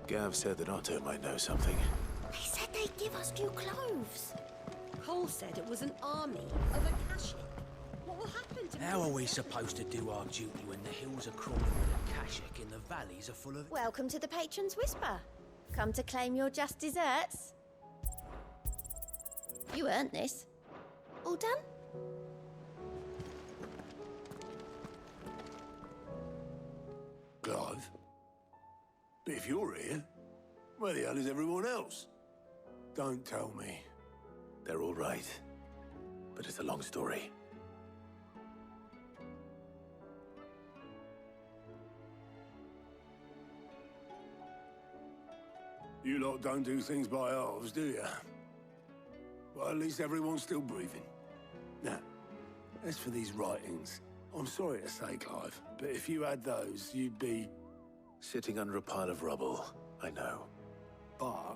Gav said that Otto might know something. They said they'd give us new clothes. Cole said it was an army of Akashic. What will happen to How me? are we supposed to do our duty when the hills are crawling with Akashic and the valleys are full of... Welcome to the Patron's Whisper. Come to claim your just desserts. You earned this. All done? Clive? But if you're here, where the hell is everyone else? Don't tell me. They're all right. But it's a long story. You lot don't do things by halves, do you? Well, at least everyone's still breathing. Now, as for these writings, I'm sorry to say, Clive, but if you had those, you'd be... Sitting under a pile of rubble, I know. But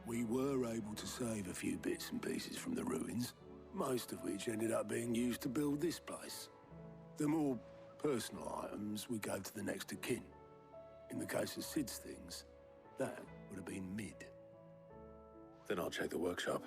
we were able to save a few bits and pieces from the ruins, most of which ended up being used to build this place. The more personal items we gave to the next of kin. In the case of Sid's things, that would have been mid. Then I'll check the workshop.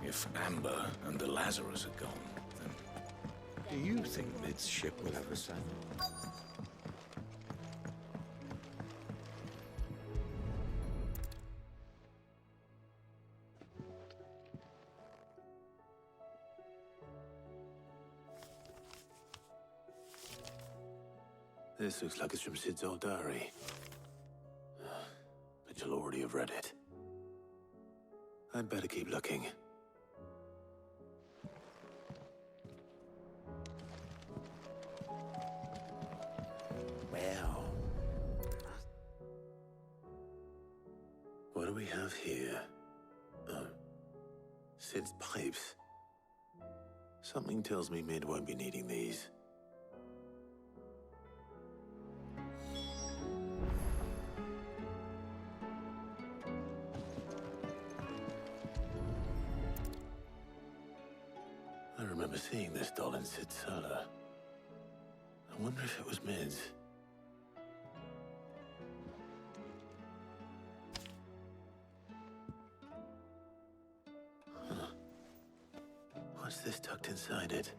If Amber and the Lazarus are gone, then do you think Mid's ship will ever sail? This looks like it's from Sid's old diary. But you'll already have read it. I'd better keep looking. Well... What do we have here? Sid's pipes. Something tells me Mid won't be needing these. I remember seeing this doll in Sid's cellar. I wonder if it was Mid's. Huh. What's this tucked inside it?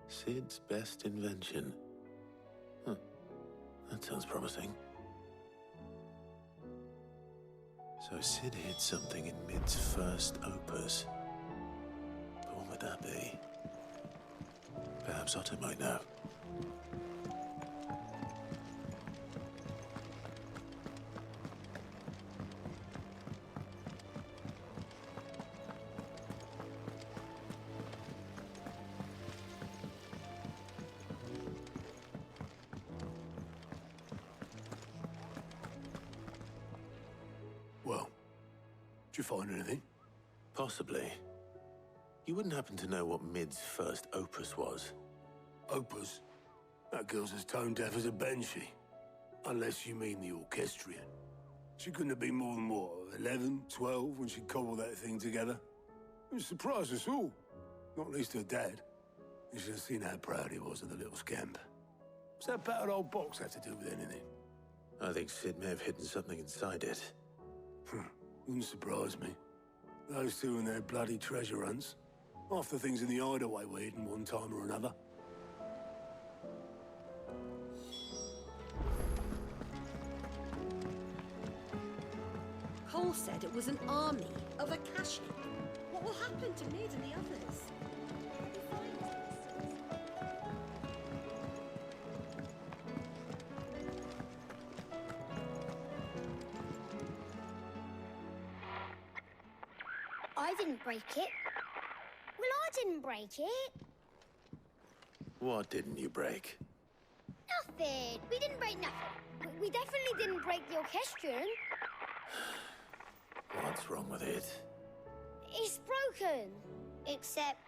Sid's best invention. Huh. That sounds promising. So Sid hid something in Mid's first opus. But what would that be? Perhaps Otto might know. Well, did you find anything? Possibly. You wouldn't happen to know what Mid's first opus was? Opus? That girl's as tone deaf as a banshee. Unless you mean the orchestrion. She couldn't have been more than, what, 11, 12 when she cobbled that thing together? It surprised us all. Not least her dad. You should have seen how proud he was of the little scamp. What's that battered old box have to do with anything? I think Sid may have hidden something inside it. Wouldn't surprise me. Those two and their bloody treasure hunts. Half the things in the hideaway were hidden one time or another. Cole said it was an army of Akashic. What will happen to Mid and the others? I didn't break it. Well, I didn't break it. What didn't you break? Nothing. We didn't break nothing. We definitely didn't break the orchestrion. What's wrong with it? It's broken. Except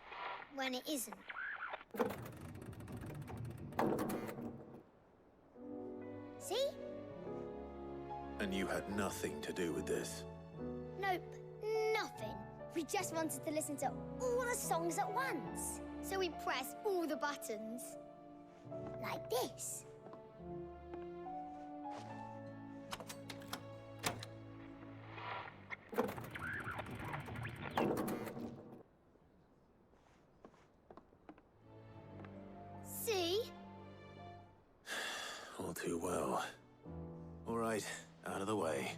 when it isn't. See? And you had nothing to do with this? Nope, nothing. We just wanted to listen to all the songs at once. So we pressed all the buttons. Like this. See? All too well. All right, out of the way.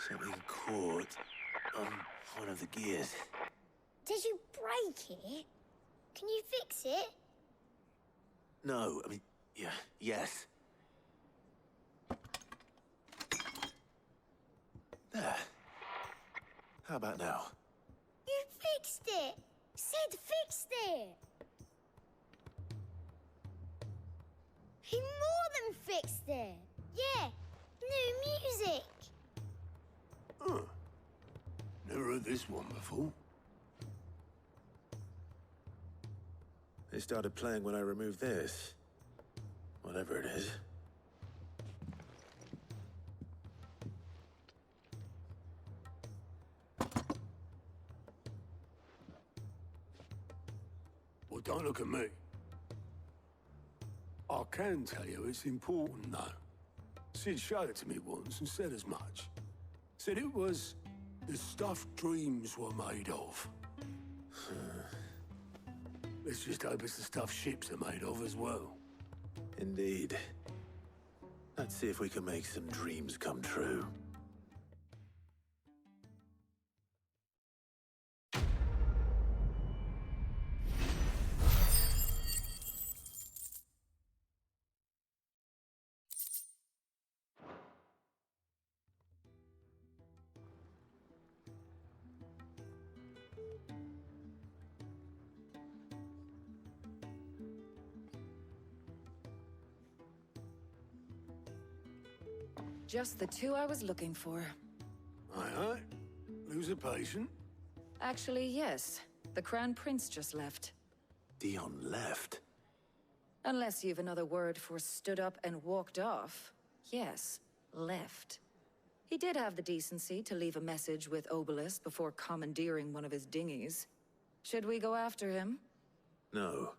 There's something caught on one of the gears. Did you break it? Can you fix it? No, I mean, yeah, yes. There. How about now? You fixed it! Sid fixed it! He more than fixed it! Yeah, new music! Huh. Never heard this one before. They started playing when I removed this. Whatever it is. Well, don't look at me. I can tell you it's important, though. Sid showed it to me once and said as much. Said it was the stuff dreams were made of. Let's just hope it's the stuff ships are made of as well. Indeed. Let's see if we can make some dreams come true. Just the two I was looking for. Aye. Lose a patient? Actually, yes. The Crown Prince just left. Dion left. Unless you've another word for stood up and walked off. Yes, left. He did have the decency to leave a message with Obelisk before commandeering one of his dinghies. Should we go after him? No.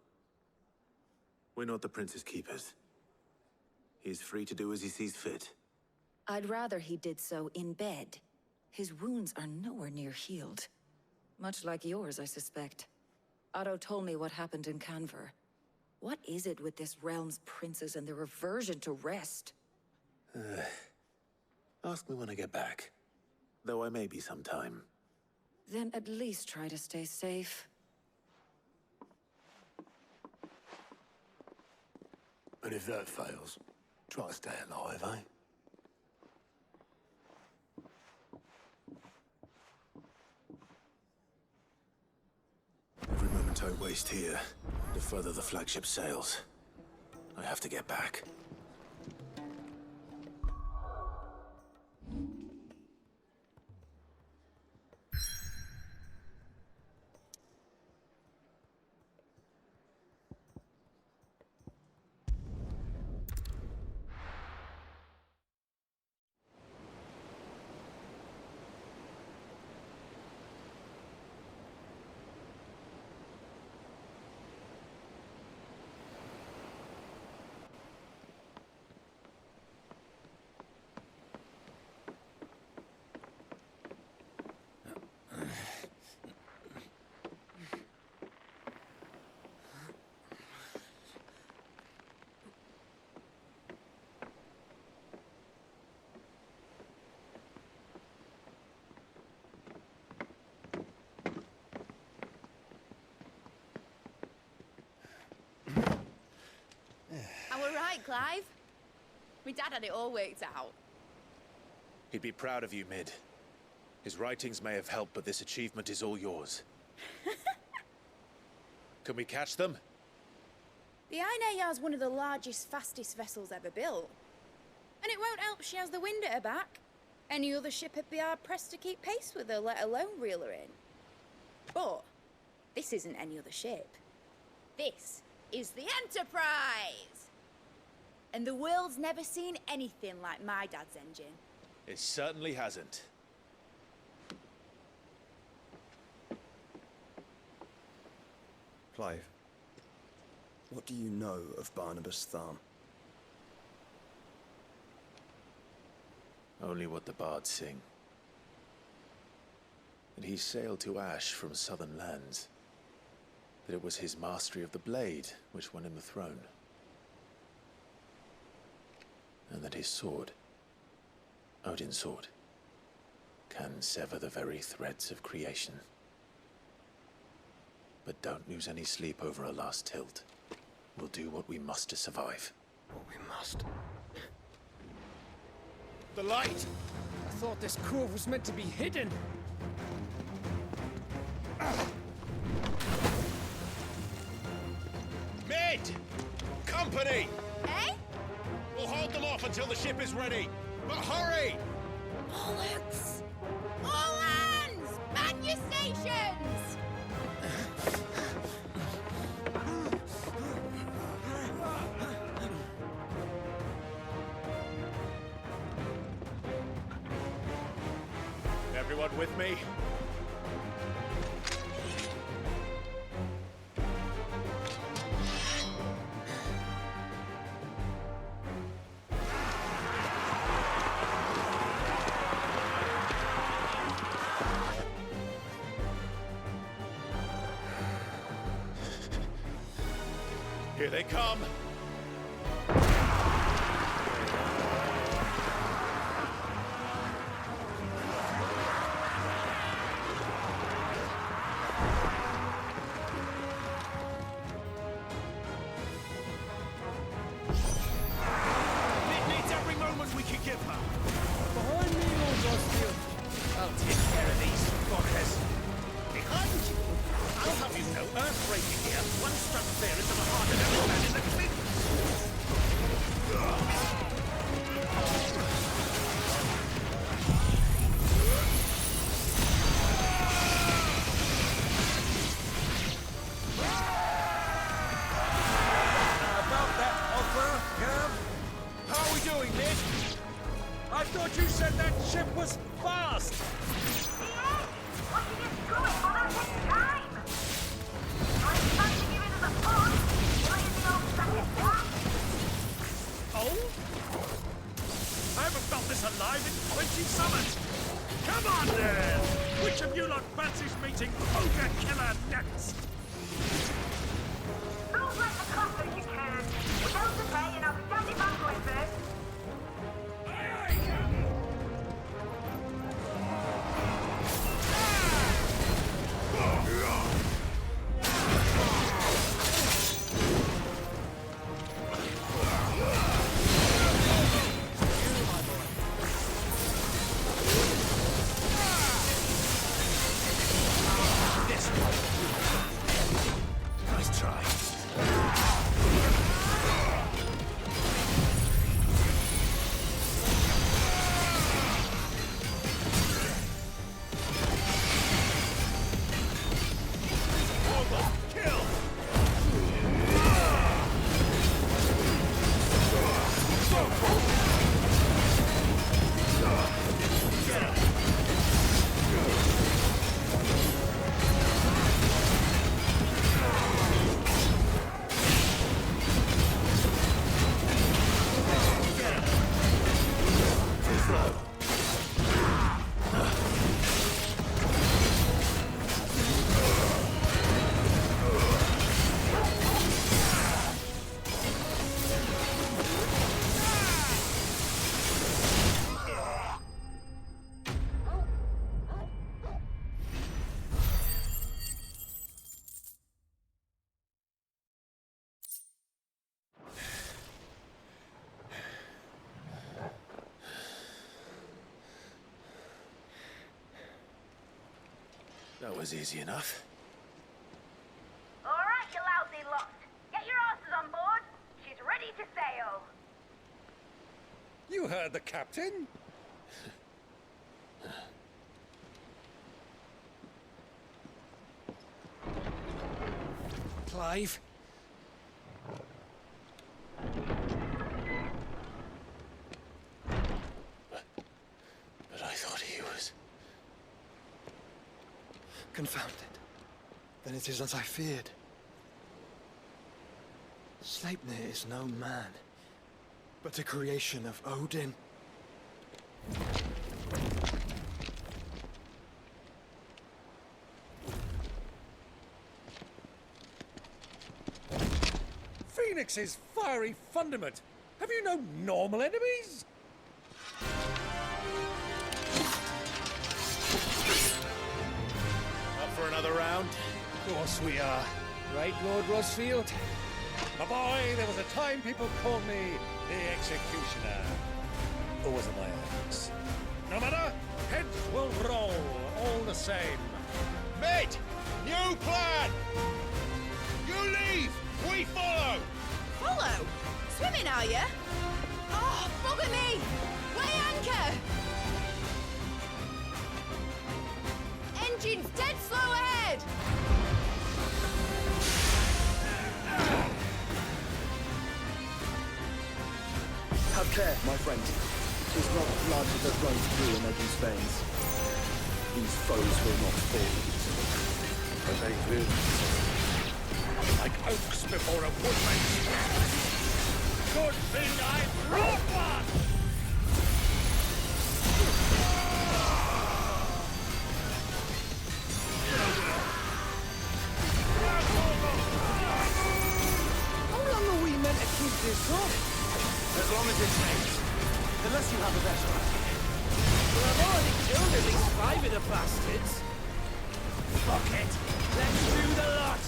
We're not the Prince's keepers. He's free to do as he sees fit. I'd rather he did so in bed. His wounds are nowhere near healed. Much like yours, I suspect. Otto told me what happened in Canver. What is it with this realm's princes and their aversion to rest? Ask me when I get back. Though I may be sometime. Then at least try to stay safe. And if that fails, try to stay alive, eh? Every moment I waste here, the further the flagship sails. I have to get back. it, Clive. My dad had it all worked out. He'd be proud of you, Mid. His writings may have helped, but this achievement is all yours. Can we catch them? The Ainayar's one of the largest, fastest vessels ever built. And it won't help she has the wind at her back. Any other ship would be hard-pressed to keep pace with her, let alone reel her in. But this isn't any other ship. This is the Enterprise! And the world's never seen anything like my dad's engine. It certainly hasn't. Clive, what do you know of Barnabas Thumb? Only what the bards sing. That he sailed to Ash from southern lands. That it was his mastery of the blade which won him the throne. And that his sword, Odin's sword, can sever the very threads of creation. But don't lose any sleep over a last tilt. We'll do what we must to survive. What we must. The light! I thought this cove was meant to be hidden. Mid! Company! Eh? We'll hold them off until the ship is ready. But hurry! Bollocks! All hands! Man your stations! Everyone with me? Here they come! That was easy enough. All right, you lousy lot. Get your asses on board. She's ready to sail. You heard the captain. Clive. But I thought he was... Confounded. Then it is as I feared. Sleipnir is no man, but a creation of Odin. Phoenix's fiery fundament. Have you no normal enemies? Up for another round? Of course we are. Right, Lord Rosfield? My boy, there was a time people called me the Executioner. Or was it my axe? No matter, heads will roll, all the same. Mate! New plan! You leave! We follow! Follow? Swimming, are you? Oh, bugger me! Weigh anchor! Engine's dead slow ahead! Have care, my friend. 'Tis not blood that runs through in Odin's veins. These foes will not fall. But they will. Like oaks before a woodman. Good thing I brought one! How long are we meant to keep this up? As long as it takes. Unless you have a better idea. Well, I've already killed at least 5 of the bastards. Fuck it. Let's do the lot.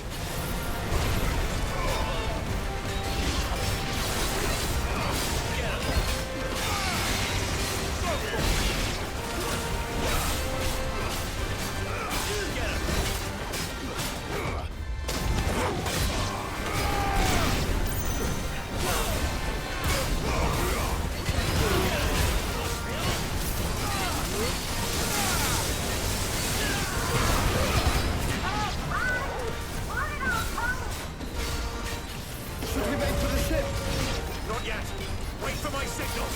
Should we make for the ship? Not yet. Wait for my signal.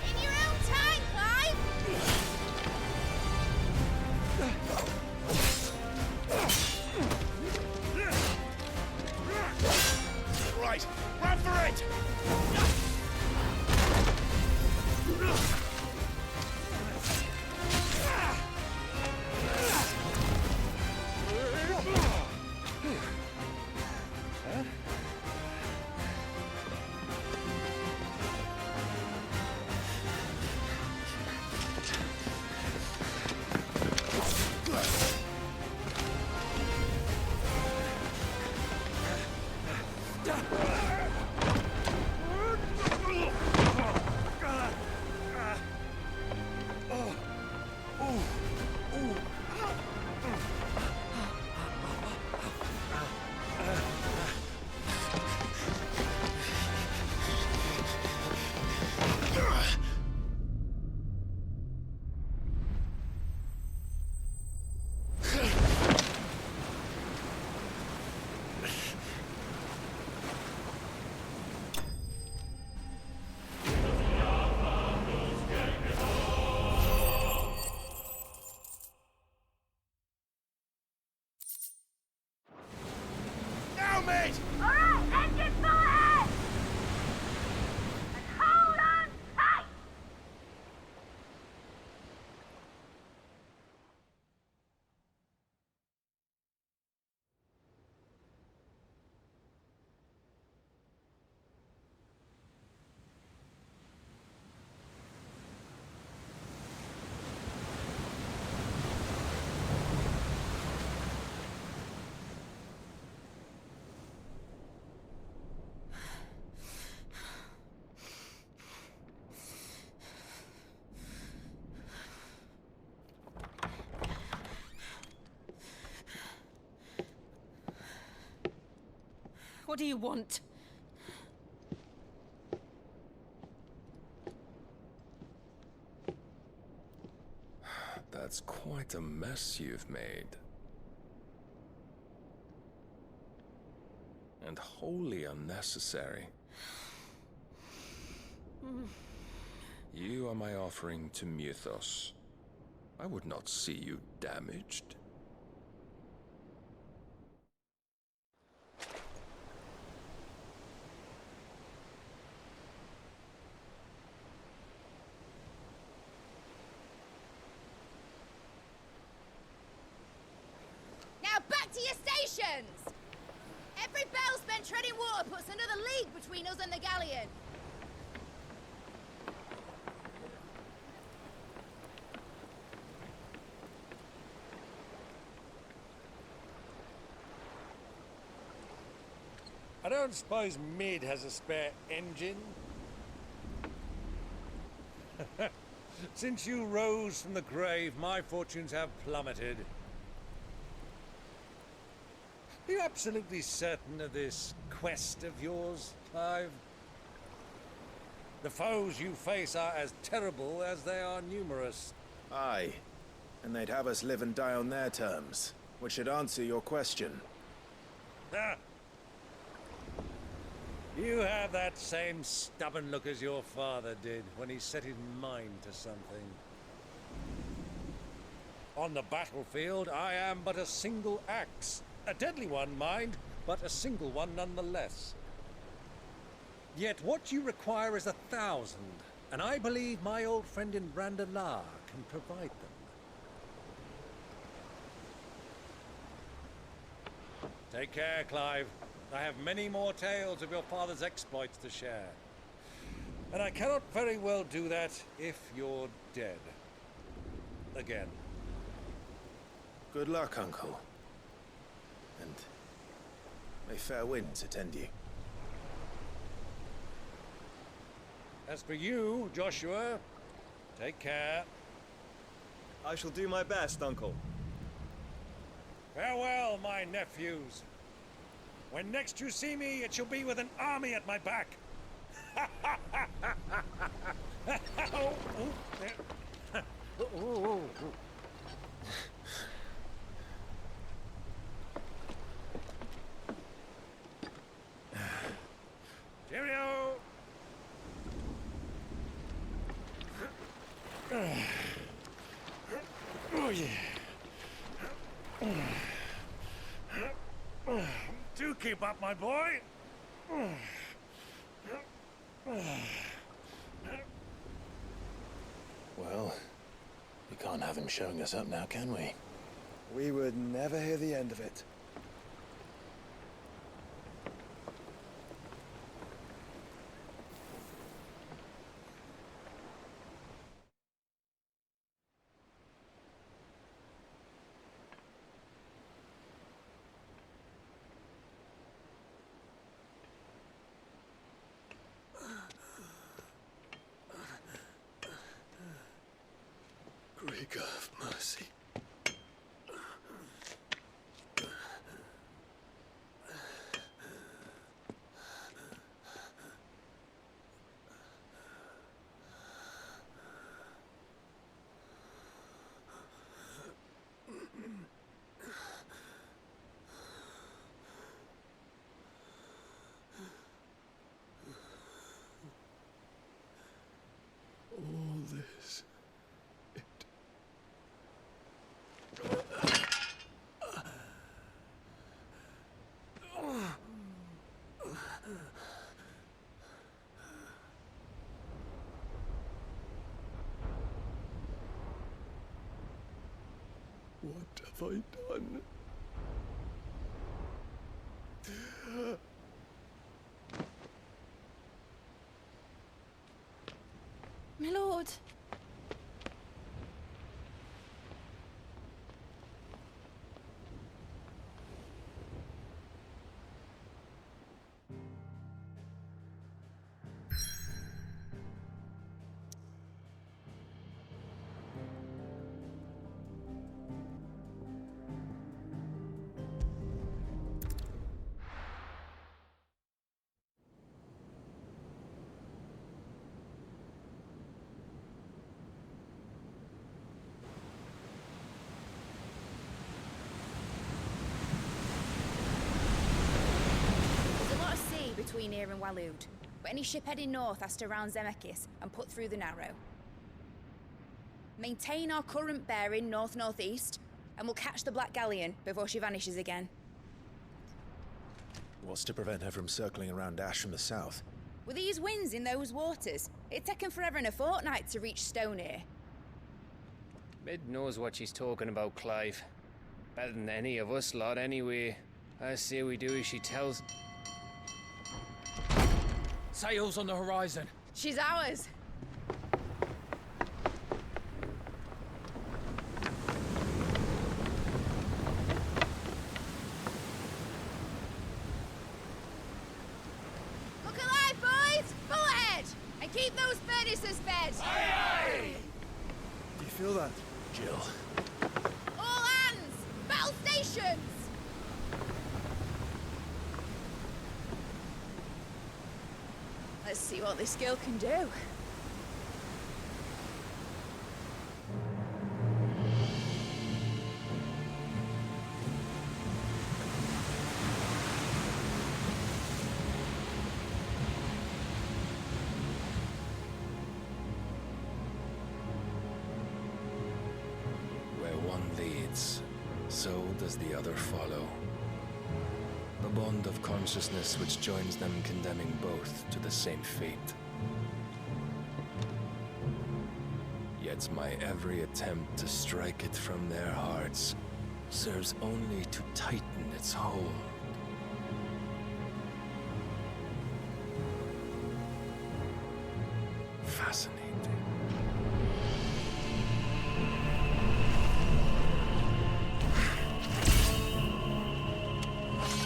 In your own time, Clive! What do you want? That's quite a mess you've made. And wholly unnecessary. You are my offering to Mythos. I would not see you damaged. Now back to your stations! Every bell spent treading water puts another league between us and the galleon. I don't suppose Mid has a spare engine? Since you rose from the grave, my fortunes have plummeted. Are you absolutely certain of this quest of yours, Clive? The foes you face are as terrible as they are numerous. Aye. And they'd have us live and die on their terms, which should answer your question. Ah! You have that same stubborn look as your father did when he set his mind to something. On the battlefield, I am but a single axe. A deadly one, mind, but a single one nonetheless. Yet what you require is 1,000, and I believe my old friend in Brandalar can provide them. Take care, Clive. I have many more tales of your father's exploits to share. And I cannot very well do that if you're dead. Again. Good luck, Uncle. And may fair winds attend you. As for you, Joshua, take care. I shall do my best, Uncle. Farewell, my nephews. When next you see me, it shall be with an army at my back. Cheerio! Oh, yeah. Do keep up, my boy. Well, we can't have him showing us up now, can we? We would never hear the end of it. Great God of mercy. All this. What have I done? My lord. between here and Waloed. But any ship heading north has to round Zemeckis and put through the Narrow. Maintain our current bearing north-northeast, and we'll catch the Black Galleon before she vanishes again. What's to prevent her from circling around Ash from the south? With these winds in those waters, it'd taken forever and a fortnight to reach Stonehenge. Mid knows what she's talking about, Clive. Better than any of us lot, anyway. I say we do as she tells. Sails on the horizon. She's ours. Look alive, boys! Full ahead! And keep those furnaces fed! Aye, aye! Do you feel that? Jill. All hands! Battle stations! Let's see what this girl can do. Where one leads, so does the other follow. The bond of consciousness which joins them condemning both to the same fate. Yet my every attempt to strike it from their hearts serves only to tighten its hold. Fascinating.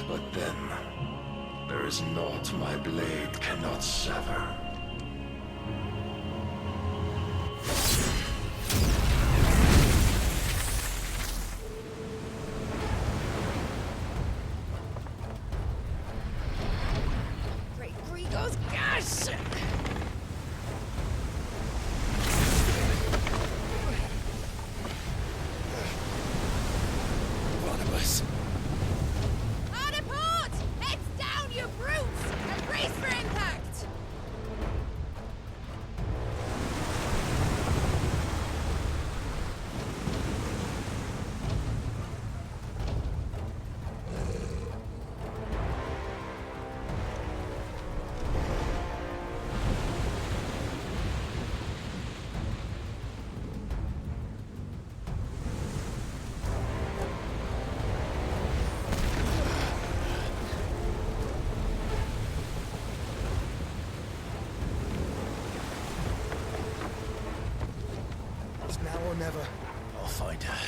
But then, there is naught my blade cannot sever. Great Grigos, gosh! Barnabas. Hard a port! Heads down, you brutes! And brace for impact! It's now or never. I'll find her.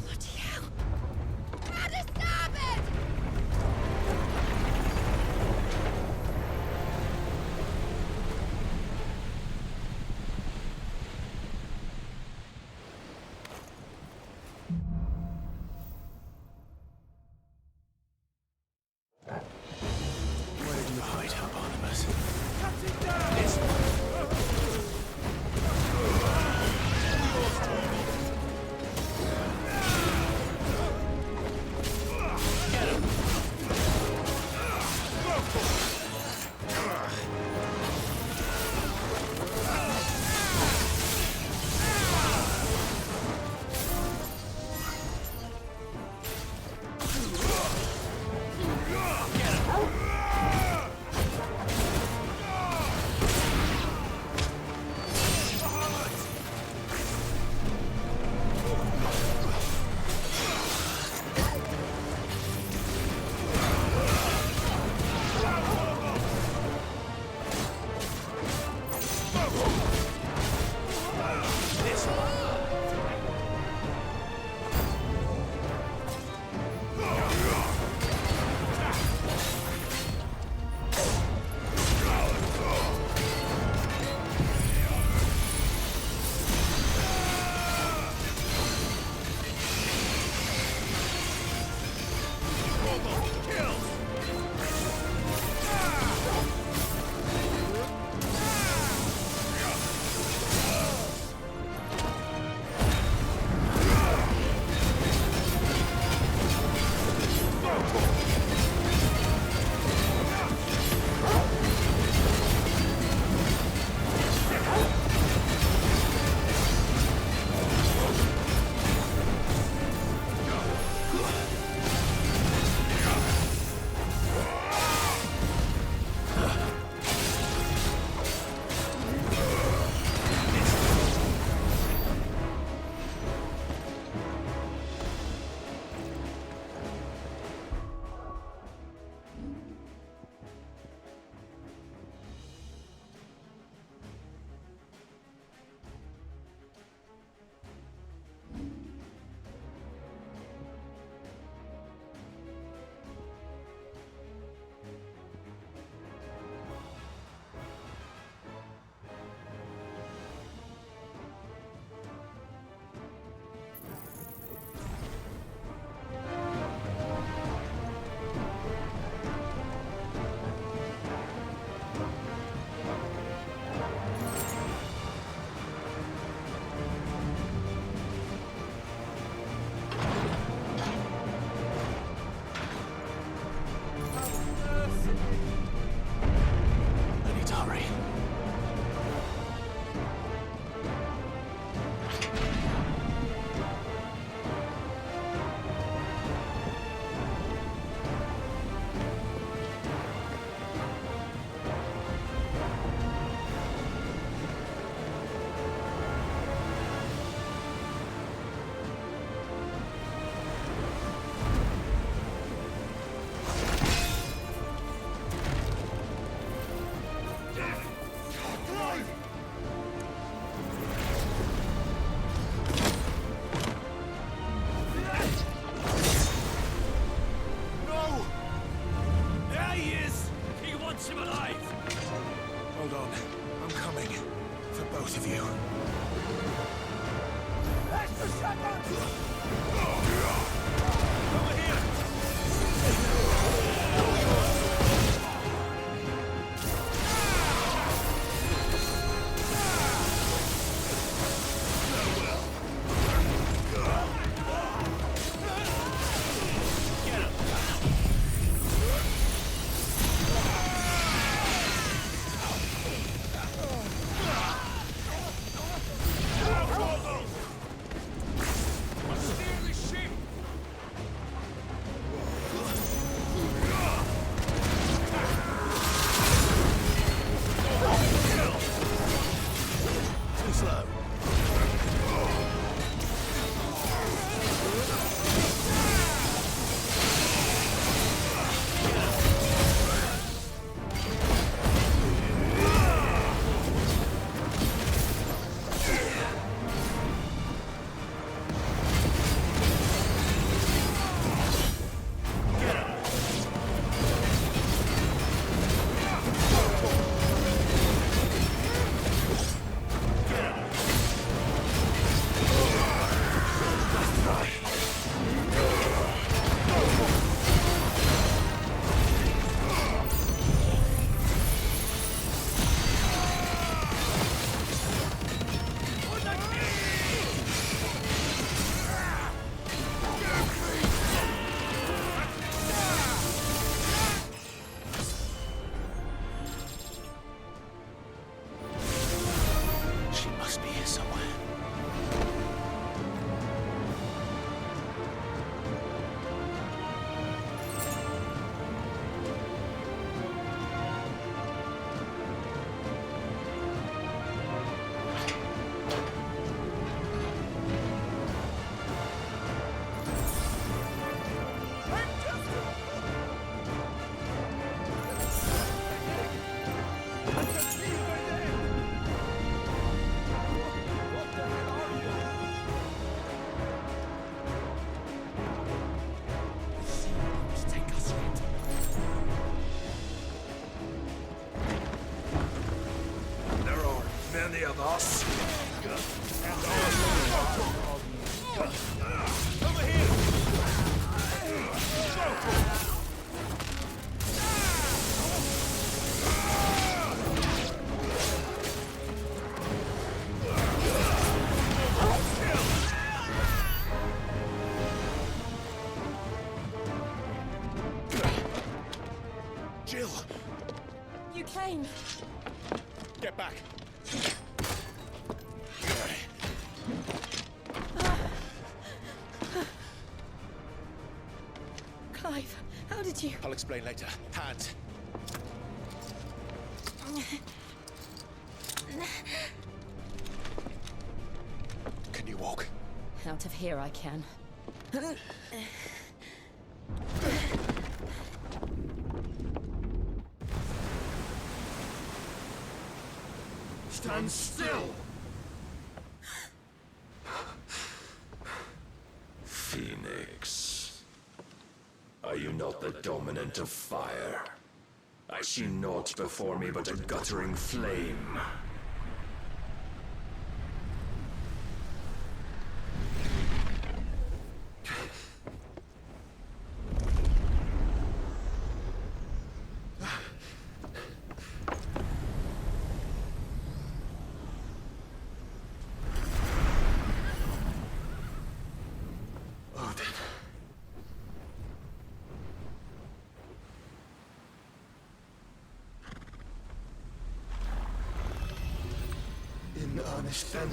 Bloody hell! Out of starboard! of you. Many of us. Over here! Jill! You came. Get back! Clive, how did you... I'll explain later. Hands. Can you walk? Out of here I can. Stand still! Phoenix. Are you not the dominant of fire? I see naught before me but a guttering flame. In earnest, then.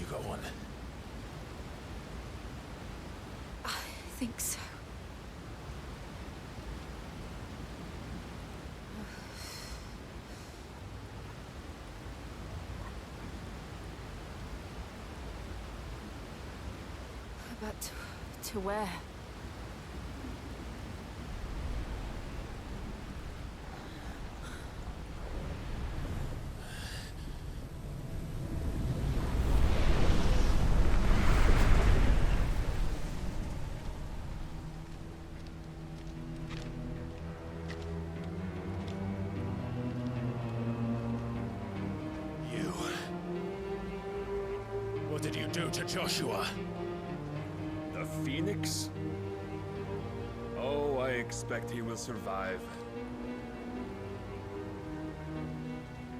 You got one? I think so. But to where? What did you do to Joshua? The Phoenix? Oh, I expect he will survive.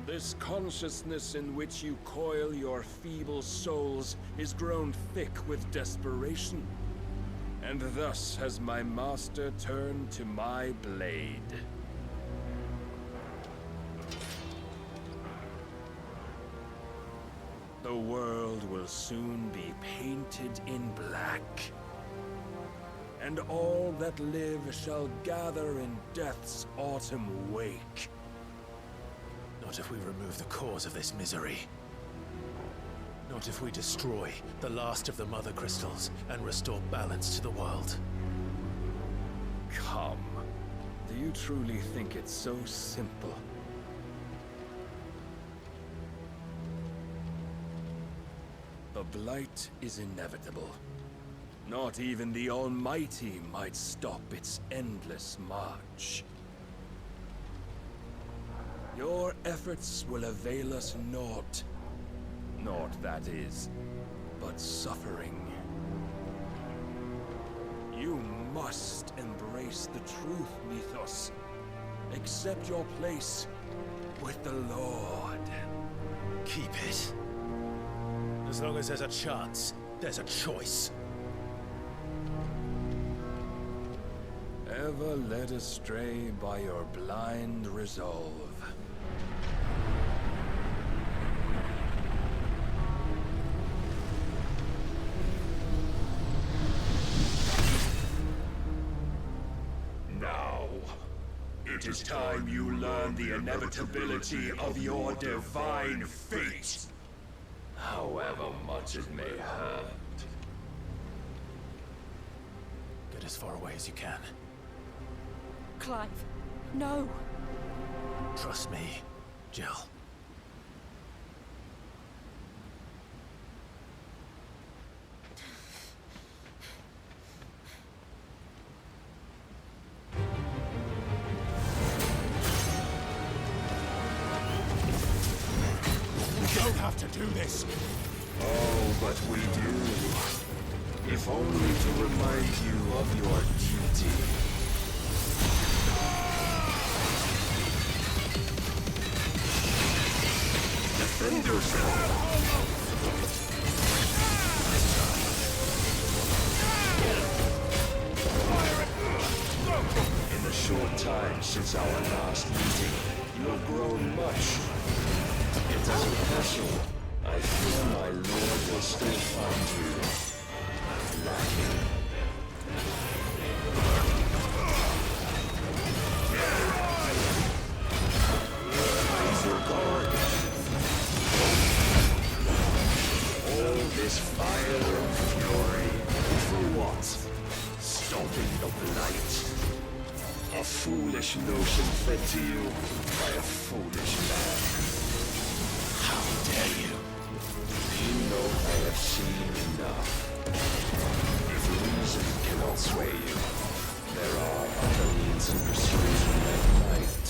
This consciousness in which you coil your feeble souls is grown thick with desperation. And thus has my master turned to my blade. The world will soon be painted in black. And all that live shall gather in death's autumn wake. Not if we remove the cause of this misery. Not if we destroy the last of the Mother Crystals and restore balance to the world. Come. Do you truly think it's so simple? The Blight is inevitable. Not even the Almighty might stop its endless march. Your efforts will avail us naught. Naught, that is, but suffering. You must embrace the truth, Mythos. Accept your place with the Lord. Keep it. As long as there's a chance, there's a choice. Ever led astray by your blind resolve. Now, it is time you learn the inevitability of your divine fate. However much it may hurt. Get as far away as you can. Clive, no! Trust me, Jill. We don't have to do this. Oh, but we do. If only to remind you of your duty. Defend yourself! In the short time since our last meeting, you have grown much. Yet as a person, I fear my lord will still find you lacking. Raise your guard. All this fire and fury, for what? Stopping the blight. A foolish notion fed to you by a foolish man. How dare you? You know I have seen enough. If reason cannot sway you, there are other means of persuasion that might.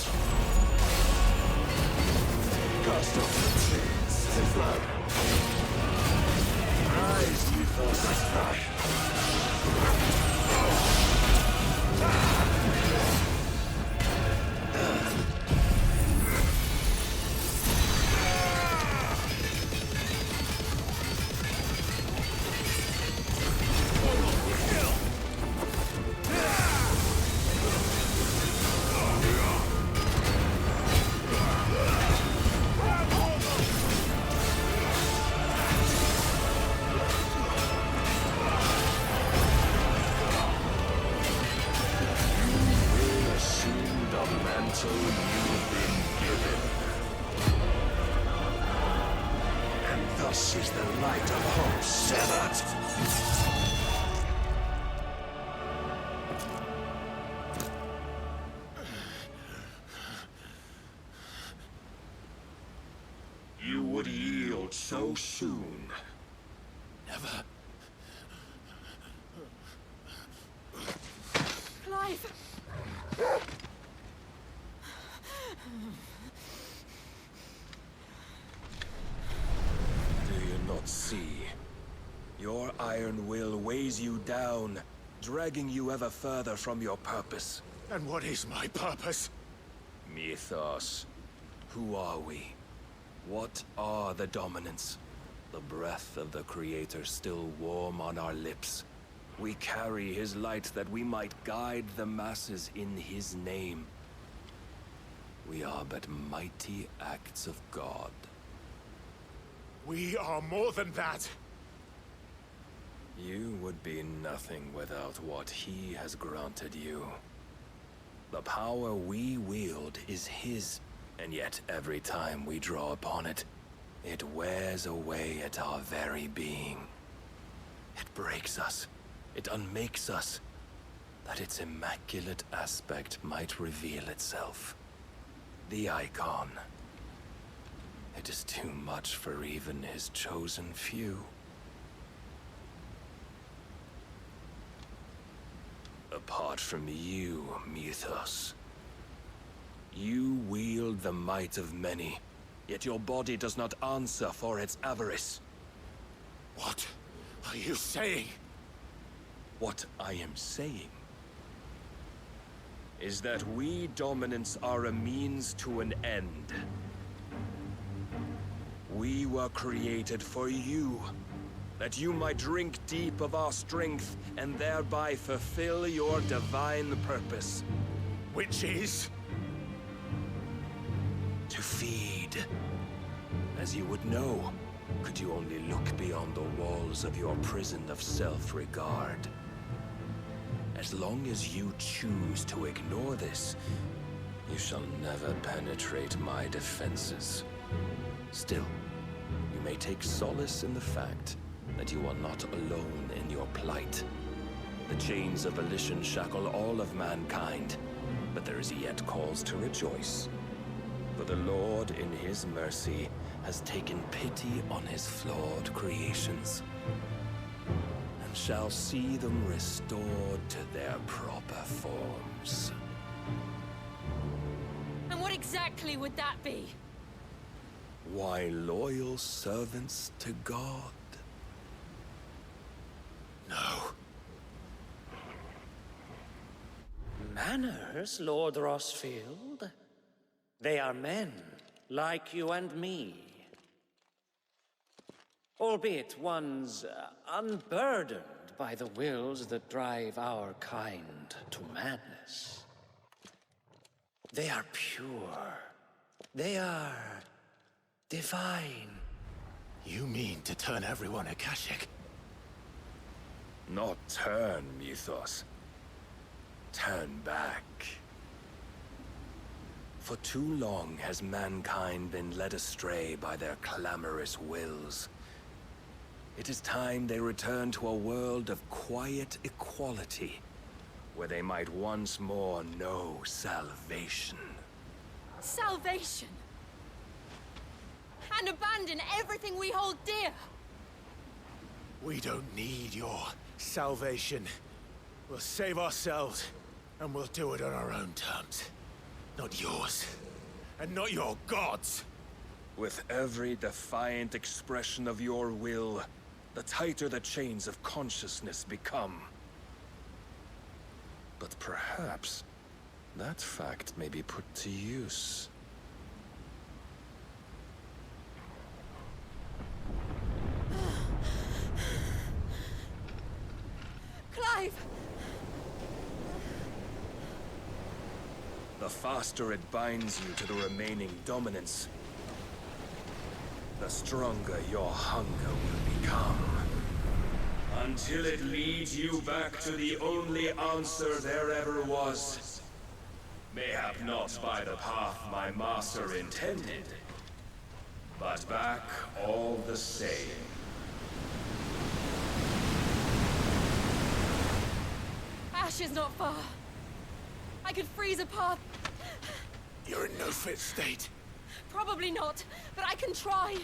Cast off the chains, and fly. Rise, Mythos. so you've been given. And thus is the light of hope severed. You would yield so soon. Never. Clive! Do you not see? Your iron will weighs you down, dragging you ever further from your purpose. And what is my purpose? Mythos. Who are we? What are the dominants? The breath of the Creator still warm on our lips. We carry his light that we might guide the masses in his name. We are but mighty acts of God. We are more than that. You would be nothing without what he has granted you. The power we wield is his, and yet every time we draw upon it, it wears away at our very being. It breaks us. It unmakes us, that its immaculate aspect might reveal itself. The icon. It is too much for even his chosen few. Apart from you, Mythos, you wield the might of many, yet your body does not answer for its avarice. What are you saying? What I am saying is that we dominants are a means to an end. We were created for you, that you might drink deep of our strength and thereby fulfill your divine purpose. Which is? To feed. As you would know, could you only look beyond the walls of your prison of self-regard. As long as you choose to ignore this, you shall never penetrate my defenses. Still, you may take solace in the fact that you are not alone in your plight. The chains of volition shackle all of mankind, but there is yet cause to rejoice. For the Lord, in his mercy, has taken pity on his flawed creations, and shall see them restored to their proper forms. And what exactly would that be? Why, loyal servants to God. No. Manners, Lord Rosfield? They are men, like you and me. Albeit ones unburdened by the wills that drive our kind to madness. They are pure. They are divine. You mean to turn everyone Akashic? Not turn, Mythos. Turn back. For too long has mankind been led astray by their clamorous wills. It is time they return to a world of quiet equality, where they might once more know salvation. Salvation? And abandon everything we hold dear? We don't need your salvation. We'll save ourselves, and we'll do it on our own terms. Not yours, and not your gods. With every defiant expression of your will, the tighter the chains of consciousness become. But perhaps that fact may be put to use. Clive! The faster it binds you to the remaining dominance, the stronger your hunger will become. Until it leads you back to the only answer there ever was. Mayhap not by the path my master intended, but back all the same. Ash is not far. I could freeze a path. You're in no fit state. Probably not, but I can try.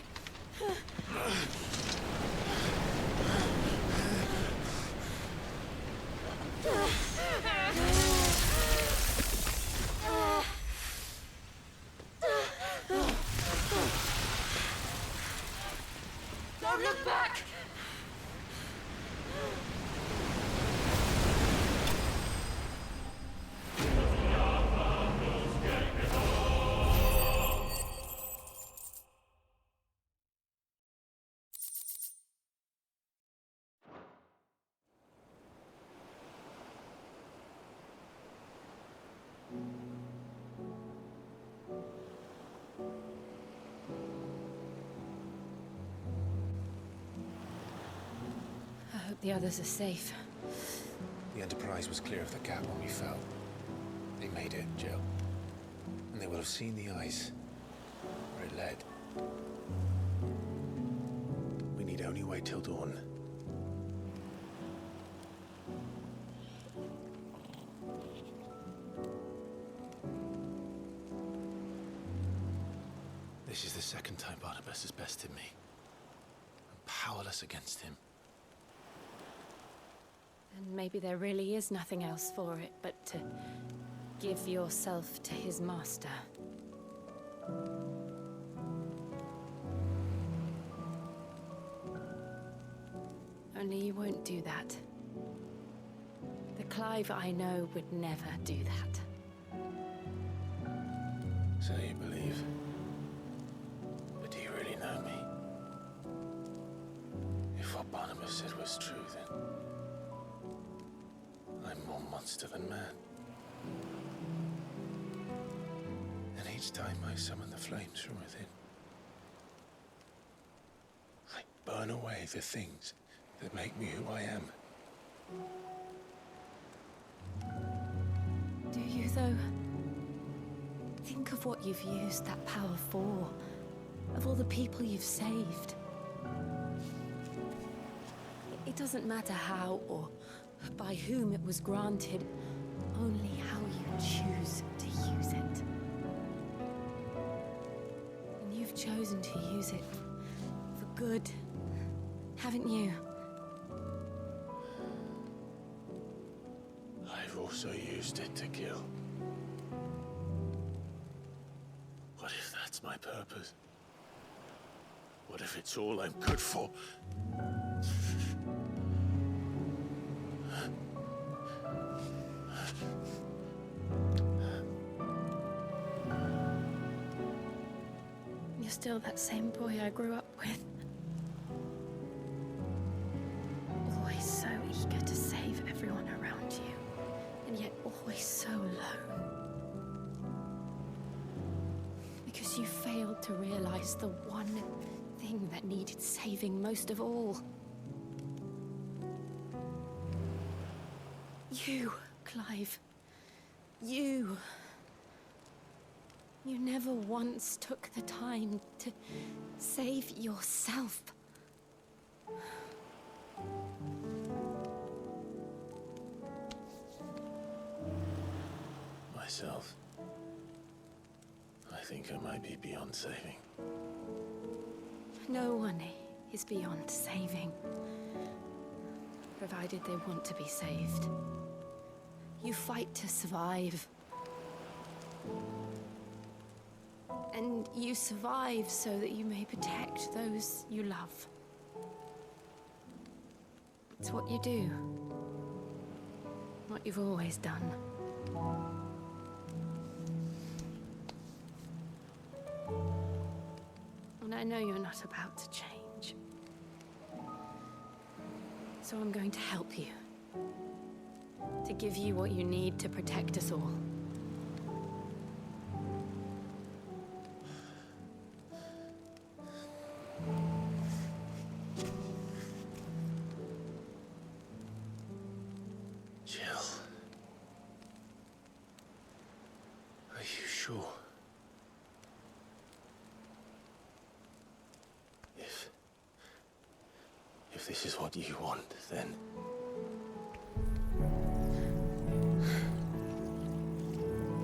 Don't look back! I hope the others are safe. The Enterprise was clear of the gap when we fell. They made it, Jill. And they will have seen the ice where it led. We need only wait till dawn. This is the second time Barnabas has bested me. I'm powerless against him. And maybe there really is nothing else for it but to give yourself to his master. Only you won't do that. The Clive I know would never do that. So you believe? But do you really know me? If what Barnabas said was true, then I'm more monster than man. And each time I summon the flames from within, I burn away the things that make me who I am. Do you, though? Think of what you've used that power for. Of all the people you've saved. It doesn't matter how or by whom it was granted, only how you choose to use it. And you've chosen to use it for good, haven't you? I've also used it to kill. What if that's my purpose? What if it's all I'm good for? You're still that same boy I grew up with. Always so eager to save everyone around you, and yet always so alone. Because you failed to realize the one thing that needed saving most of all. You, Clive. You. You never once took the time to save yourself. Myself. I think I might be beyond saving. No one is beyond saving, provided they want to be saved. You fight to survive. And you survive so that you may protect those you love. It's what you do. What you've always done. And I know you're not about to change. So I'm going to help you. To give you what you need to protect us all. Jill. sure. If this is what you want, then...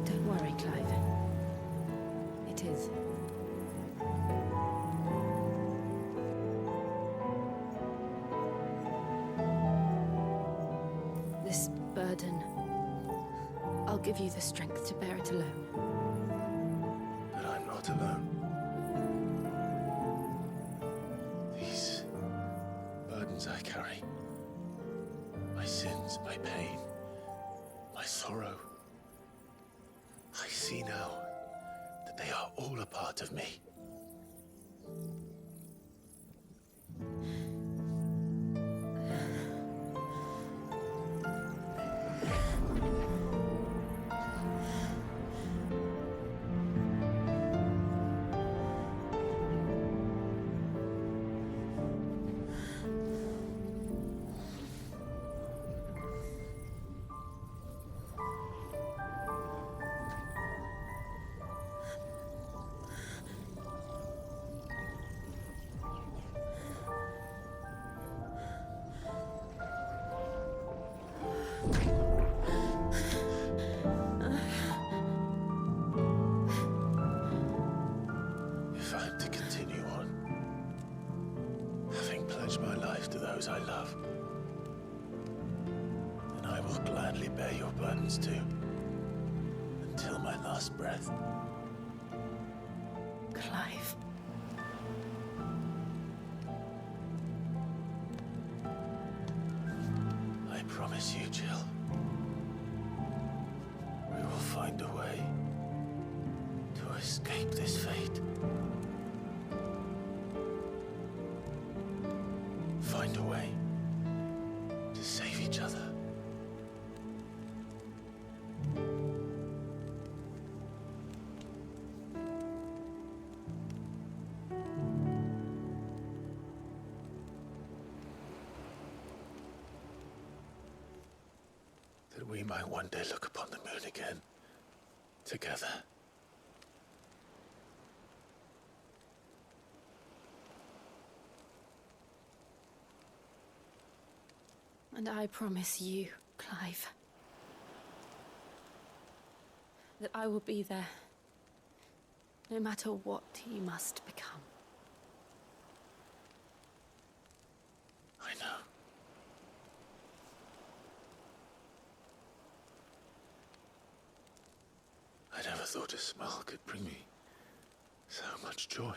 Don't worry, Clive. It is. This burden, I'll give you the strength to bear it alone. But I'm not alone. These burdens I carry, my sins, my pain, my sorrow, I see now that they are all a part of me. If I'm to continue on, having pledged my life to those I love, then I will gladly bear your burdens too, until my last breath. Clive. I promise you, Jill, we will find a way to escape this fate. Find a way to save each other. That we might one day look upon the moon again, together. And I promise you, Clive, that I will be there, no matter what you must become. I know. I never thought a smile could bring me so much joy.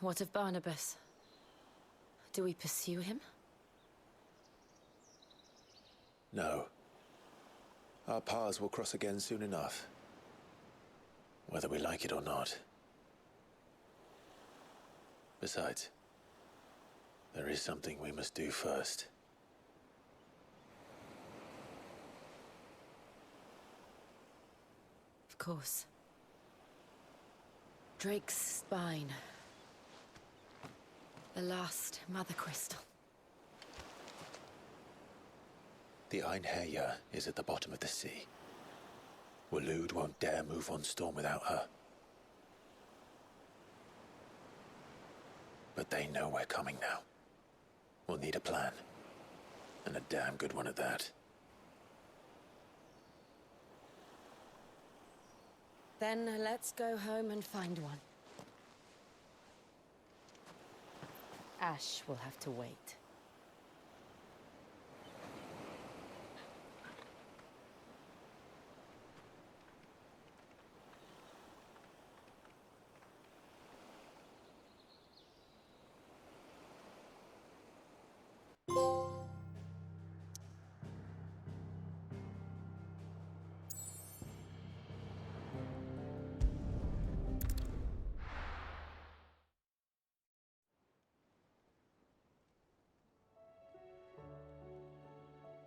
What of Barnabas? Do we pursue him? No. Our paths will cross again soon enough. Whether we like it or not. Besides, there is something we must do first. Of course. Drake's spine. The last Mother Crystal. The Einherjar is at the bottom of the sea. Waloed won't dare move on Storm without her. But they know we're coming now. We'll need a plan. And a damn good one at that. Then let's go home and find one. Ash will have to wait.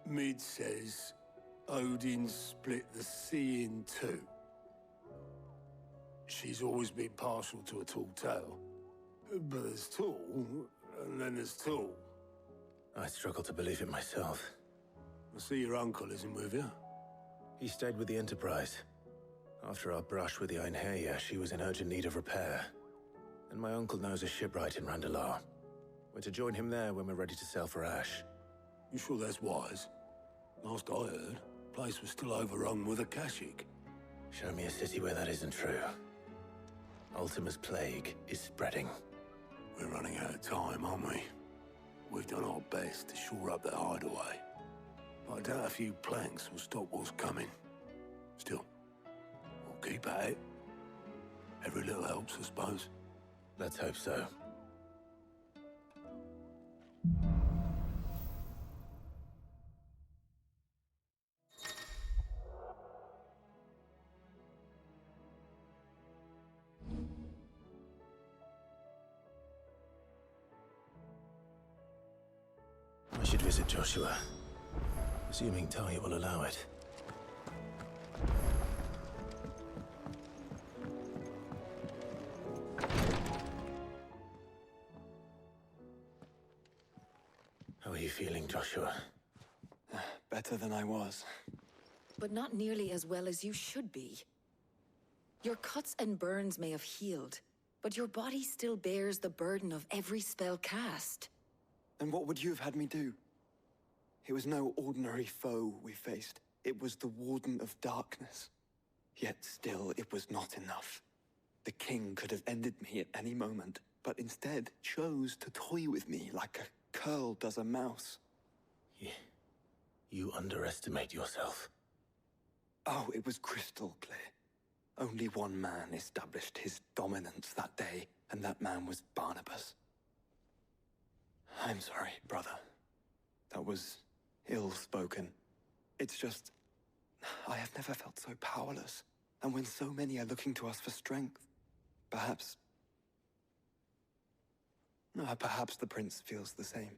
Mid says Odin split the sea in two. She's always been partial to a tall tale. But there's tall, and then there's tall. I struggle to believe it myself. I see your uncle isn't with you. He stayed with the Enterprise. After our brush with the Einherjar, she was in urgent need of repair. And my uncle knows a shipwright in Randalar. We're to join him there when we're ready to sail for Ash. You sure that's wise? Last I heard, the place was still overrun with Akashic. Show me a city where that isn't true. Ultima's plague is spreading. We're running out of time, aren't we? We've done our best to shore up that hideaway. But I doubt a few planks will stop what's coming. Still, we'll keep at it. Every little helps, I suppose. Let's hope so. I should visit Joshua, assuming Talia will allow it. How are you feeling, Joshua? Better than I was. But not nearly as well as you should be. Your cuts and burns may have healed, but your body still bears the burden of every spell cast. And what would you have had me do? It was no ordinary foe we faced. It was the Warden of Darkness. Yet still, it was not enough. The king could have ended me at any moment, but instead chose to toy with me like a curl does a mouse. You underestimate yourself. Oh, it was crystal clear. Only one man established his dominance that day, and that man was Barnabas. I'm sorry, brother. That was ill-spoken. It's just, I have never felt so powerless. And when so many are looking to us for strength, perhaps the prince feels the same.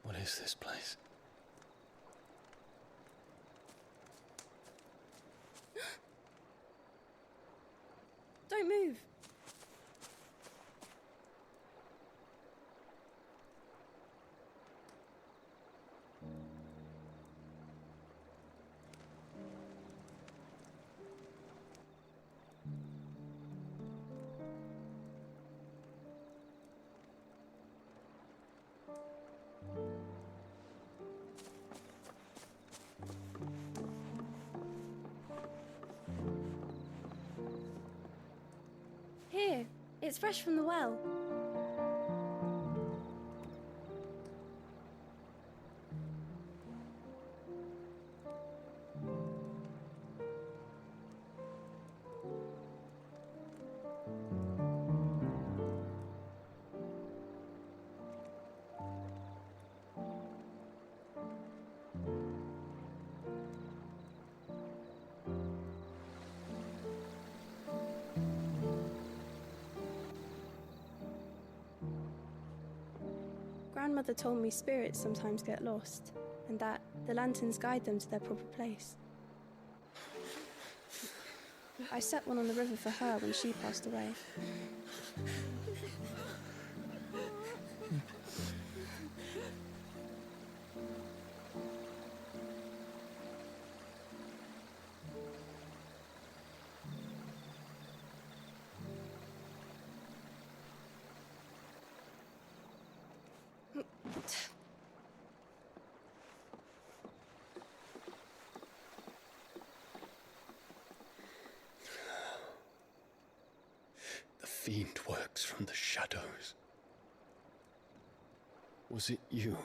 What is this place? Don't move. It's fresh from the well. Grandmother told me spirits sometimes get lost, and that the lanterns guide them to their proper place. I set one on the river for her when she passed away. The fiend works from the shadows. Was it you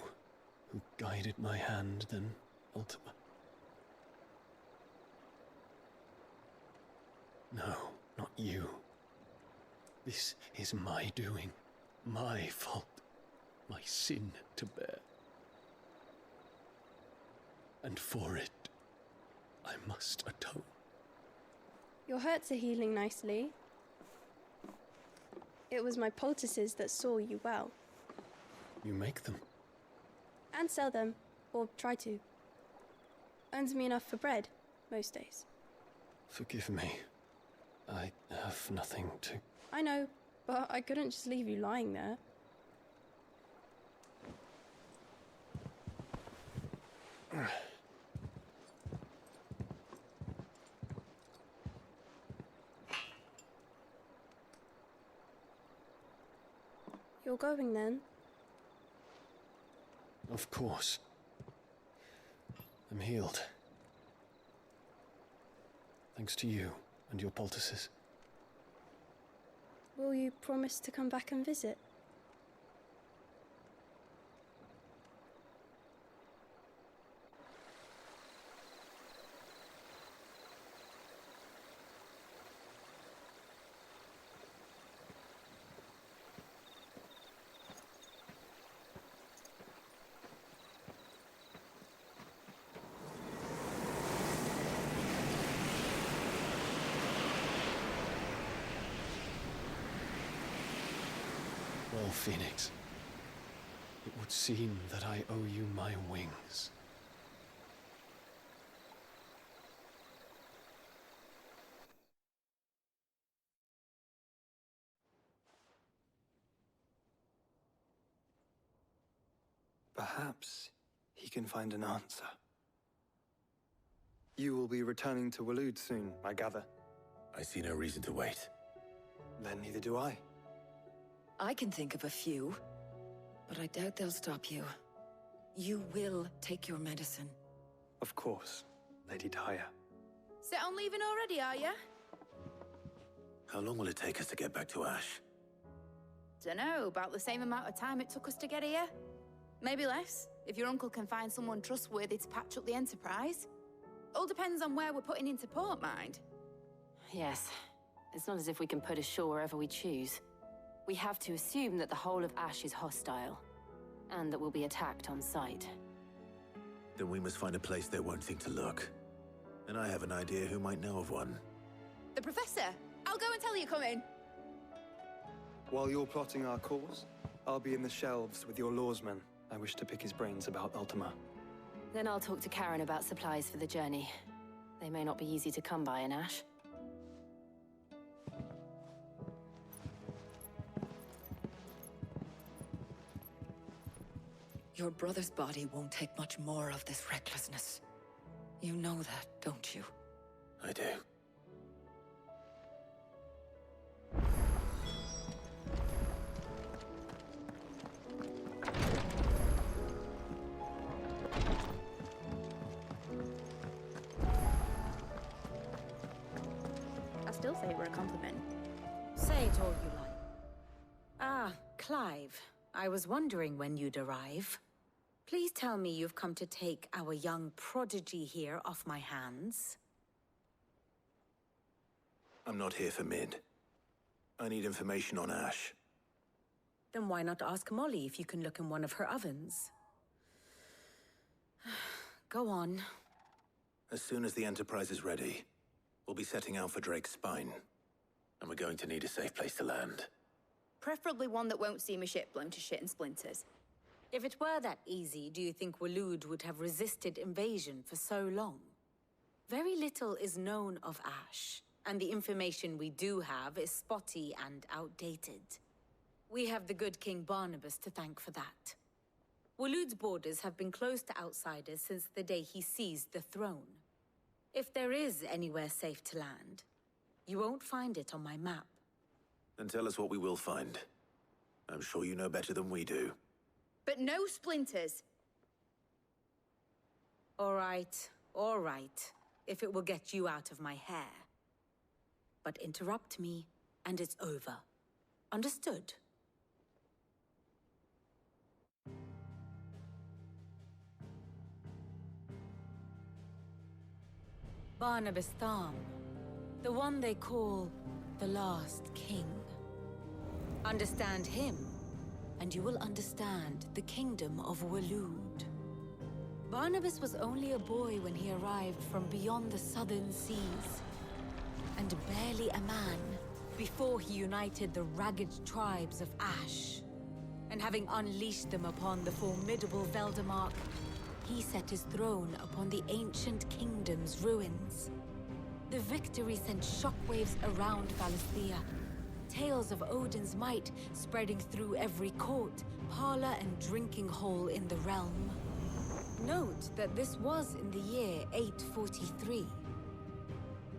who guided my hand then, Ultima? No, not you. This is my doing, my fault, my sin to bear. And for it, I must atone. Your hurts are healing nicely. It was my poultices that saw you well. You make them? And sell them, or try to. Earns me enough for bread, most days. Forgive me. I have nothing to... I know, but I couldn't just leave you lying there. You're going then? Of course. I'm healed. Thanks to you and your poultices. Will you promise to come back and visit? Well, Phoenix, it would seem that I owe you my wings. Perhaps he can find an answer. You will be returning to Waloed soon, I gather. I see no reason to wait. Then neither do I. I can think of a few, but I doubt they'll stop you. You will take your medicine. Of course, Lady Daya. Set on leaving already, are ya? How long will it take us to get back to Ash? Dunno, about the same amount of time it took us to get here. Maybe less, if your uncle can find someone trustworthy to patch up the Enterprise. All depends on where we're putting into port, mind. Yes. It's not as if we can put ashore wherever we choose. We have to assume that the whole of Ash is hostile, and that we'll be attacked on sight. Then we must find a place they won't think to look. And I have an idea who might know of one. The Professor! I'll go and tell you coming! While you're plotting our course, I'll be in the shelves with your lawsman. I wish to pick his brains about Ultima. Then I'll talk to Karen about supplies for the journey. They may not be easy to come by in Ash. Your brother's body won't take much more of this recklessness. You know that, don't you? I do. I still say it were a compliment. Say it all you like. Clive, I was wondering when you'd arrive. Please tell me you've come to take our young prodigy here off my hands. I'm not here for Mid. I need information on Ash. Then why not ask Molly if you can look in one of her ovens? Go on. As soon as the Enterprise is ready, we'll be setting out for Drake's Spine. And we're going to need a safe place to land. Preferably one that won't see my ship blown to shit and splinters. If it were that easy, do you think Waloed would have resisted invasion for so long? Very little is known of Ash, and the information we do have is spotty and outdated. We have the good King Barnabas to thank for that. Waloed's borders have been closed to outsiders since the day he seized the throne. If there is anywhere safe to land, you won't find it on my map. Then tell us what we will find. I'm sure you know better than we do. But no splinters! All right, if it will get you out of my hair. But interrupt me, and it's over. Understood? Barnabas Tham, the one they call the Last King. Understand him, and you will understand the kingdom of Waloed. Barnabas was only a boy when he arrived from beyond the southern seas, and barely a man before he united the ragged tribes of Ash. And having unleashed them upon the formidable Veldamark, he set his throne upon the ancient kingdom's ruins. The victory sent shockwaves around Valisthea. Tales of Odin's might spreading through every court, parlor, and drinking hole in the realm. Note that this was in the year 843,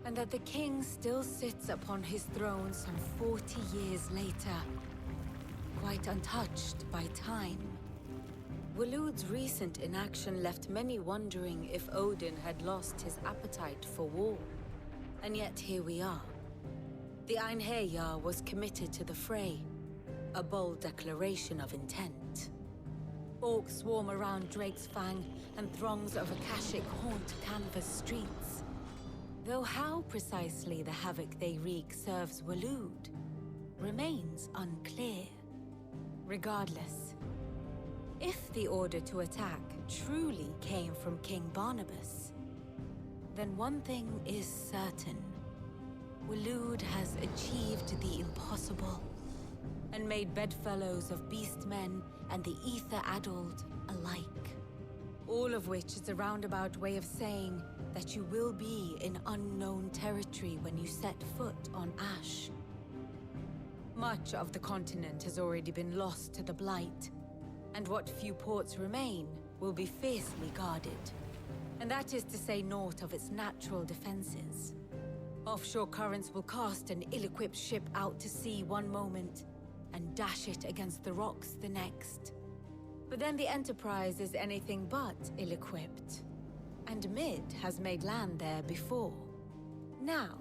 and that the king still sits upon his throne some 40 years later, quite untouched by time. Waloed's recent inaction left many wondering if Odin had lost his appetite for war. And yet here we are. The Einherjar was committed to the fray, a bold declaration of intent. Orcs swarm around Drake's Fang, and throngs of Akashic haunt Canvas streets. Though how precisely the havoc they wreak serves Waloed remains unclear. Regardless, if the order to attack truly came from King Barnabas, then one thing is certain. Waloed has achieved the impossible, and made bedfellows of beastmen and the ether-addled alike. All of which is a roundabout way of saying that you will be in unknown territory when you set foot on Ash. Much of the continent has already been lost to the Blight, and what few ports remain will be fiercely guarded. And that is to say naught of its natural defenses. Offshore currents will cast an ill-equipped ship out to sea one moment, and dash it against the rocks the next. But then the Enterprise is anything but ill-equipped, and Mid has made land there before. Now,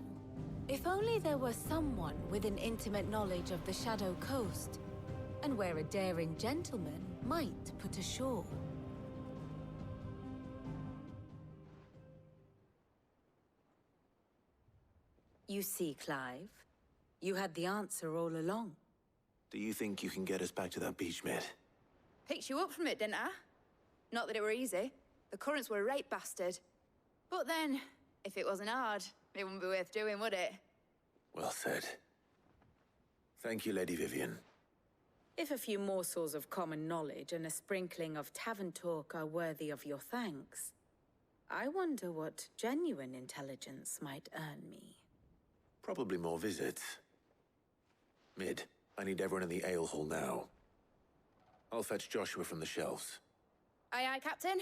if only there were someone with an intimate knowledge of the Shadow Coast, and where a daring gentleman might put ashore. You see, Clive, you had the answer all along. Do you think you can get us back to that beach, Mid? Picked you up from it, didn't I? Not that it were easy. The currents were a right bastard. But then, if it wasn't hard, it wouldn't be worth doing, would it? Well said. Thank you, Lady Vivian. If a few morsels of common knowledge and a sprinkling of tavern talk are worthy of your thanks, I wonder what genuine intelligence might earn me. Probably more visits. Mid, I need everyone in the ale hall now. I'll fetch Joshua from the shelves. Aye, aye, Captain.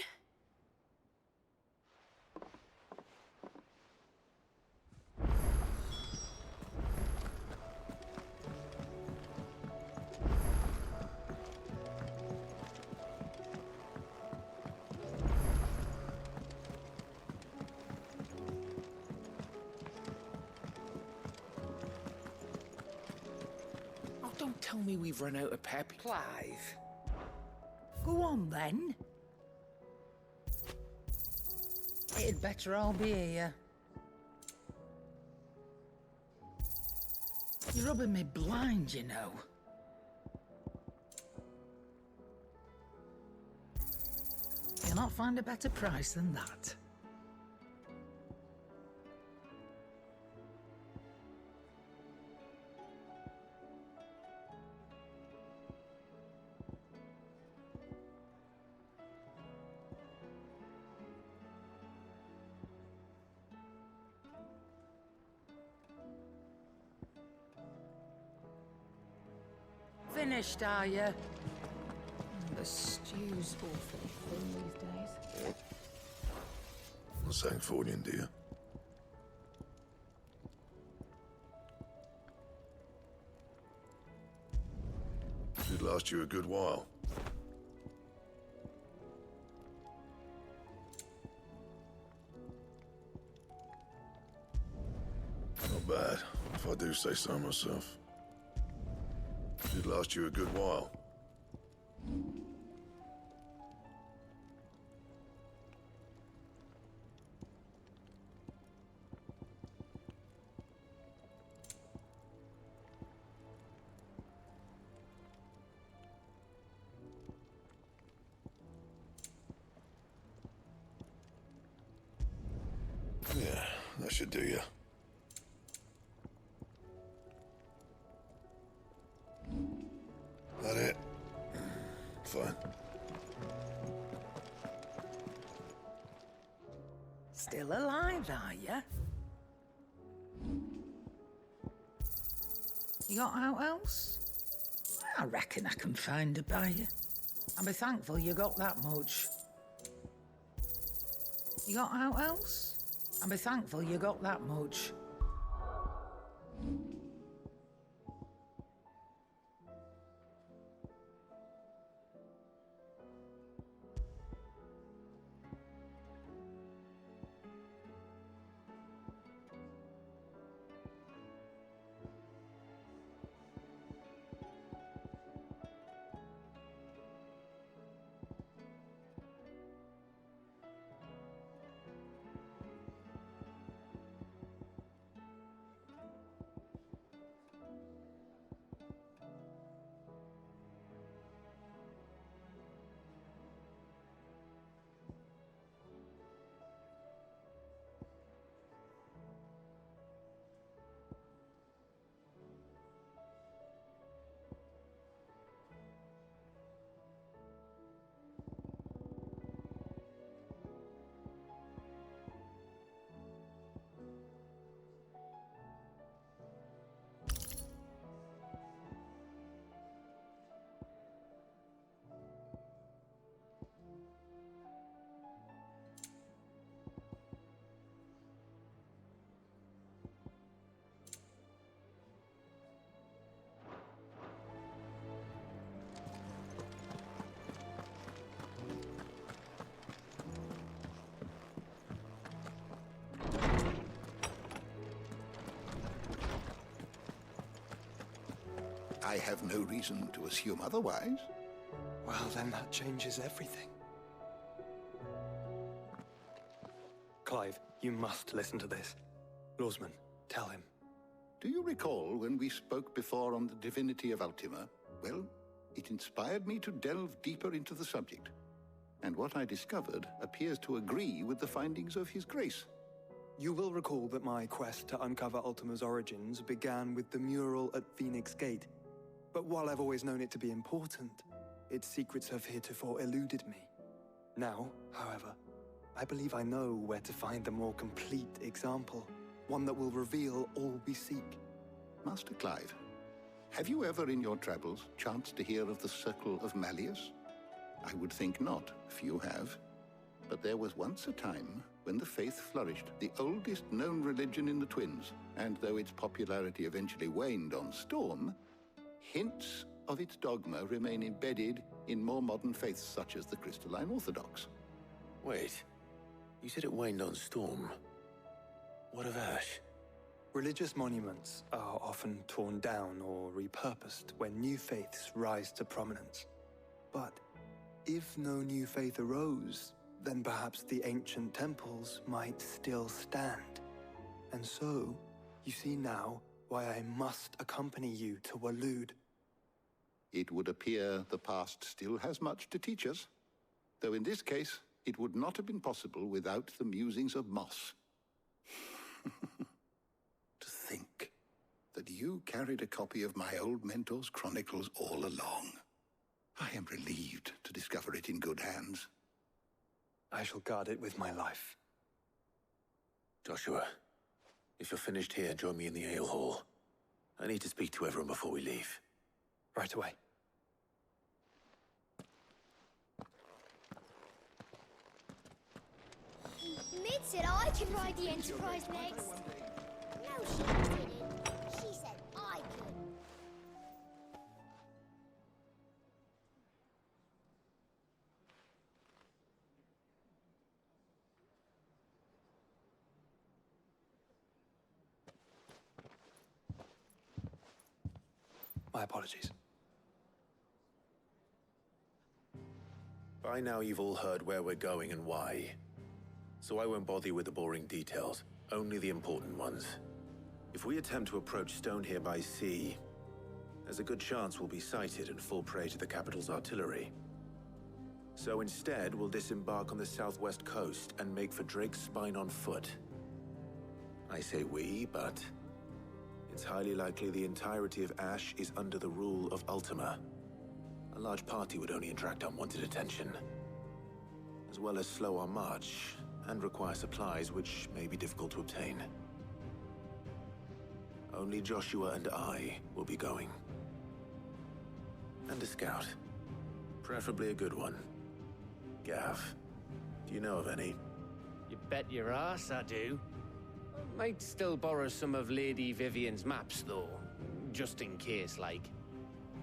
tell me we've run out of pep? Clive. Go on, then. It'd better all be here. You're rubbing me blind, you know. You'll not find a better price than that. Finished, are you? The stew's awfully thin these days. Not Sancfordian, dear. Should last you a good while. Not bad, if I do say so myself. Should last you a good while. Yeah, that should do you. That it? Fine. Still alive, are you? You got out else? I reckon I can find a buyer. And be thankful you got that much. You got out else? And be thankful you got that much. I have no reason to assume otherwise. Well, then that changes everything. Clive, you must listen to this. Lawsman, tell him. Do you recall when we spoke before on the divinity of Ultima? Well, it inspired me to delve deeper into the subject. And what I discovered appears to agree with the findings of His Grace. You will recall that my quest to uncover Ultima's origins began with the mural at Phoenix Gate. But while I've always known it to be important, its secrets have heretofore eluded me. Now, however, I believe I know where to find the more complete example, one that will reveal all we seek. Master Clive, have you ever in your travels chanced to hear of the Circle of Malleus? I would think not, few have. But there was once a time when the faith flourished, the oldest known religion in the Twins, and though its popularity eventually waned on storm, hints of its dogma remain embedded in more modern faiths such as the Crystalline Orthodox. Wait, you said it waned on storm. What of Ash? Religious monuments are often torn down or repurposed when new faiths rise to prominence. But if no new faith arose, then perhaps the ancient temples might still stand. And so, you see now why I must accompany you to Waloed. It would appear the past still has much to teach us, though in this case, it would not have been possible without the musings of Moss. To think that you carried a copy of my old mentor's chronicles all along. I am relieved to discover it in good hands. I shall guard it with my life. Joshua, if you're finished here, join me in the ale hall. I need to speak to everyone before we leave. Right away. Mid said I can ride the Enterprise next. No, she didn't. She said I could. My apologies. By now you've all heard where we're going and why. So I won't bother you with the boring details, only the important ones. If we attempt to approach Stone here by sea, there's a good chance we'll be sighted and fall prey to the capital's artillery. So instead, we'll disembark on the southwest coast and make for Drake's Spine on foot. I say we, but it's highly likely the entirety of Ash is under the rule of Ultima. A large party would only attract unwanted attention, as well as slow our march and require supplies which may be difficult to obtain. Only Joshua and I will be going. And a scout. Preferably a good one. Gav, do you know of any? You bet your ass I do. Might still borrow some of Lady Vivian's maps, though. Just in case, like.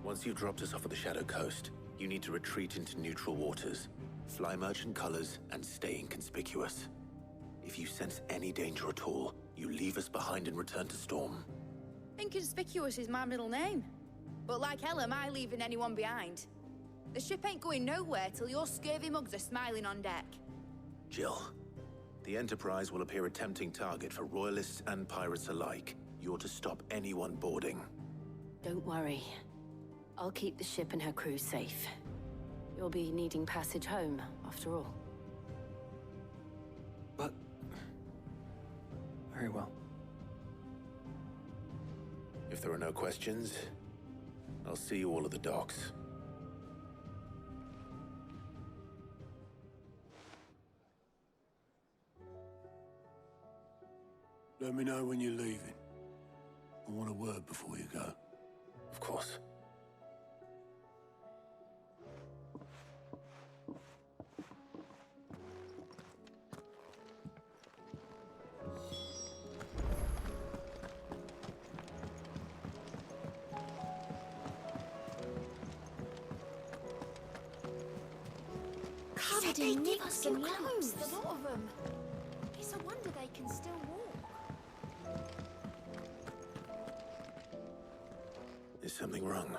Once you've dropped us off at the Shadow Coast, you need to retreat into neutral waters, fly merchant colors, and stay inconspicuous. If you sense any danger at all, you leave us behind and return to Storm. Inconspicuous is my middle name. But like hell am I leaving anyone behind. The ship ain't going nowhere till your scurvy mugs are smiling on deck. Jill, the Enterprise will appear a tempting target for royalists and pirates alike. You're to stop anyone boarding. Don't worry. I'll keep the ship and her crew safe. You'll be needing passage home, after all. But... very well. If there are no questions, I'll see you all at the docks. Let me know when you're leaving. I want a word before you go. Of course. Covered in nicks and lumps, the lot of them. It's a wonder they can still walk. Is something wrong?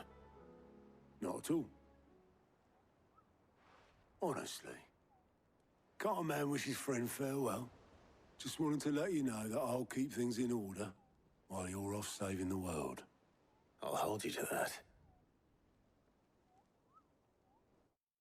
Not at all. Honestly. Can't a man wish his friend farewell? Just wanted to let you know that I'll keep things in order while you're off saving the world. I'll hold you to that.